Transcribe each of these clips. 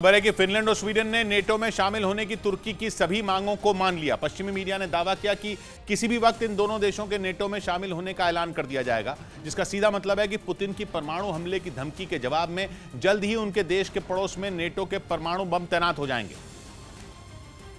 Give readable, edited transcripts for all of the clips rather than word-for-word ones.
खबर है कि फिनलैंड और स्वीडन ने नेटो में शामिल होने की तुर्की की सभी मांगों को मान लिया। पश्चिमी मीडिया ने दावा किया कि किसी भी वक्त इन दोनों देशों के नेटो में शामिल होने का ऐलान कर दिया जाएगा, जिसका सीधा मतलब है कि पुतिन की परमाणु हमले की धमकी के जवाब में जल्द ही उनके देश के पड़ोस में नेटो के परमाणु बम तैनात हो जाएंगे।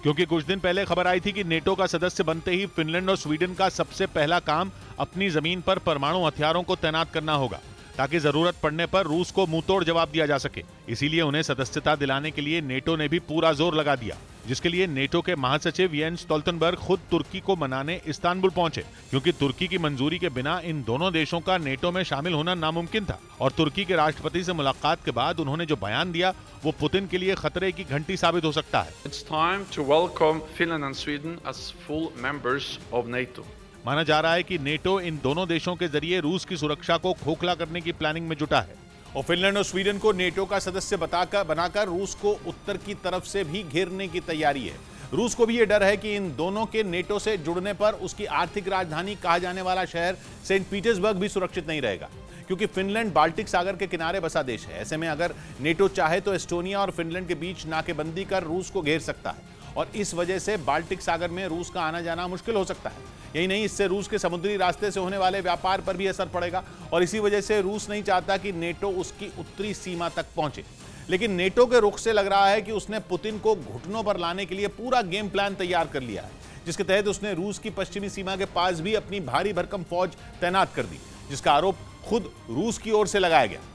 क्योंकि कुछ दिन पहले खबर आई थी कि नेटो का सदस्य बनते ही फिनलैंड और स्वीडन का सबसे पहला काम अपनी जमीन पर परमाणु हथियारों को तैनात करना होगा, ताकि जरूरत पड़ने पर रूस को मुंहतोड़ जवाब दिया जा सके। इसीलिए उन्हें सदस्यता दिलाने के लिए नेटो ने भी पूरा जोर लगा दिया, जिसके लिए नेटो के महासचिव येंस स्टोल्टनबर्ग खुद तुर्की को मनाने इस्तांबुल पहुंचे, क्योंकि तुर्की की मंजूरी के बिना इन दोनों देशों का नेटो में शामिल होना नामुमकिन था। और तुर्की के राष्ट्रपति से मुलाकात के बाद उन्होंने जो बयान दिया वो पुतिन के लिए खतरे की घंटी साबित हो सकता है। It's time to welcome Finland and Sweden as full members of NATO. माना जा रहा है कि नेटो इन दोनों देशों के जरिए रूस की सुरक्षा को खोखला करने की प्लानिंग में जुटा है और फिनलैंड और स्वीडन को नेटो का सदस्य बनाकर रूस को उत्तर की तरफ से भी घेरने की तैयारी है। रूस को भी यह डर है कि इन दोनों के नेटो से जुड़ने पर उसकी आर्थिक राजधानी कहा जाने वाला शहर सेंट पीटर्सबर्ग भी सुरक्षित नहीं रहेगा, क्योंकि फिनलैंड बाल्टिक सागर के किनारे बसा देश है। ऐसे में अगर नेटो चाहे तो एस्टोनिया और फिनलैंड के बीच नाकेबंदी कर रूस को घेर सकता है और इस वजह से बाल्टिक सागर में रूस का आना जाना मुश्किल हो सकता है। यही नहीं, इससे रूस के समुद्री रास्ते से होने वाले व्यापार पर भी असर पड़ेगा और इसी वजह से रूस नहीं चाहता कि नेटो उसकी उत्तरी सीमा तक पहुंचे। लेकिन नेटो के रुख से लग रहा है कि उसने पुतिन को घुटनों पर लाने के लिए पूरा गेम प्लान तैयार कर लिया है, जिसके तहत उसने रूस की पश्चिमी सीमा के पास भी अपनी भारी भरकम फौज तैनात कर दी, जिसका आरोप खुद रूस की ओर से लगाया गया।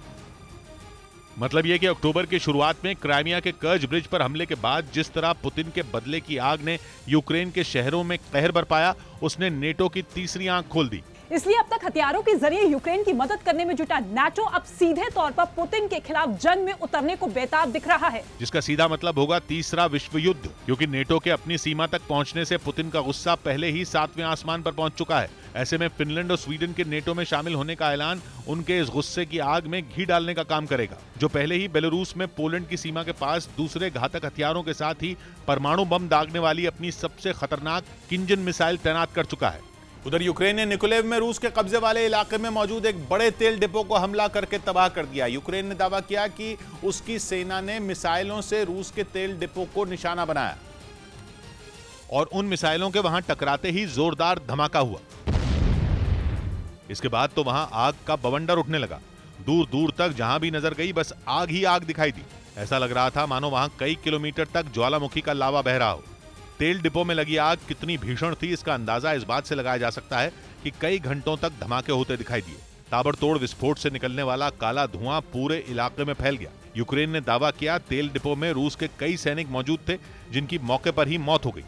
मतलब यह कि अक्टूबर की शुरुआत में क्राइमिया के कर्ज ब्रिज पर हमले के बाद जिस तरह पुतिन के बदले की आग ने यूक्रेन के शहरों में कहर बरपाया, उसने नेटो की तीसरी आंख खोल दी। इसलिए अब तक हथियारों के जरिए यूक्रेन की मदद करने में जुटा नाटो अब सीधे तौर पर पुतिन के खिलाफ जंग में उतरने को बेताब दिख रहा है, जिसका सीधा मतलब होगा तीसरा विश्व युद्ध, क्योंकि नेटो के अपनी सीमा तक पहुंचने से पुतिन का गुस्सा पहले ही 7वें आसमान पर पहुंच चुका है। ऐसे में फिनलैंड और स्वीडन के नेटो में शामिल होने का ऐलान उनके इस गुस्से की आग में घी डालने का काम करेगा, जो पहले ही बेलारूस में पोलैंड की सीमा के पास दूसरे घातक हथियारों के साथ ही परमाणु बम दागने वाली अपनी सबसे खतरनाक किंजन मिसाइल तैनात कर चुका है। उधर यूक्रेन ने निकोलेव में रूस के कब्जे वाले इलाके में मौजूद एक बड़े तेल डिपो को हमला करके तबाह कर दिया। यूक्रेन ने दावा किया कि उसकी सेना ने मिसाइलों से रूस के तेल डिपो को निशाना बनाया और उन मिसाइलों के वहां टकराते ही जोरदार धमाका हुआ। इसके बाद तो वहां आग का बवंडर उठने लगा। दूर दूर तक जहां भी नजर गई बस आग ही आग दिखाई दी। ऐसा लग रहा था मानो वहां कई किलोमीटर तक ज्वालामुखी का लावा बह रहा हो। तेल डिपो में लगी आग कितनी भीषण थी, इसका अंदाजा इस बात से लगाया जा सकता है कि कई घंटों तक धमाके होते दिखाई दिए। ताबड़तोड़ विस्फोट से निकलने वाला काला धुआं पूरे इलाके में फैल गया। यूक्रेन ने दावा किया तेल डिपो में रूस के कई सैनिक मौजूद थे, जिनकी मौके पर ही मौत हो गई।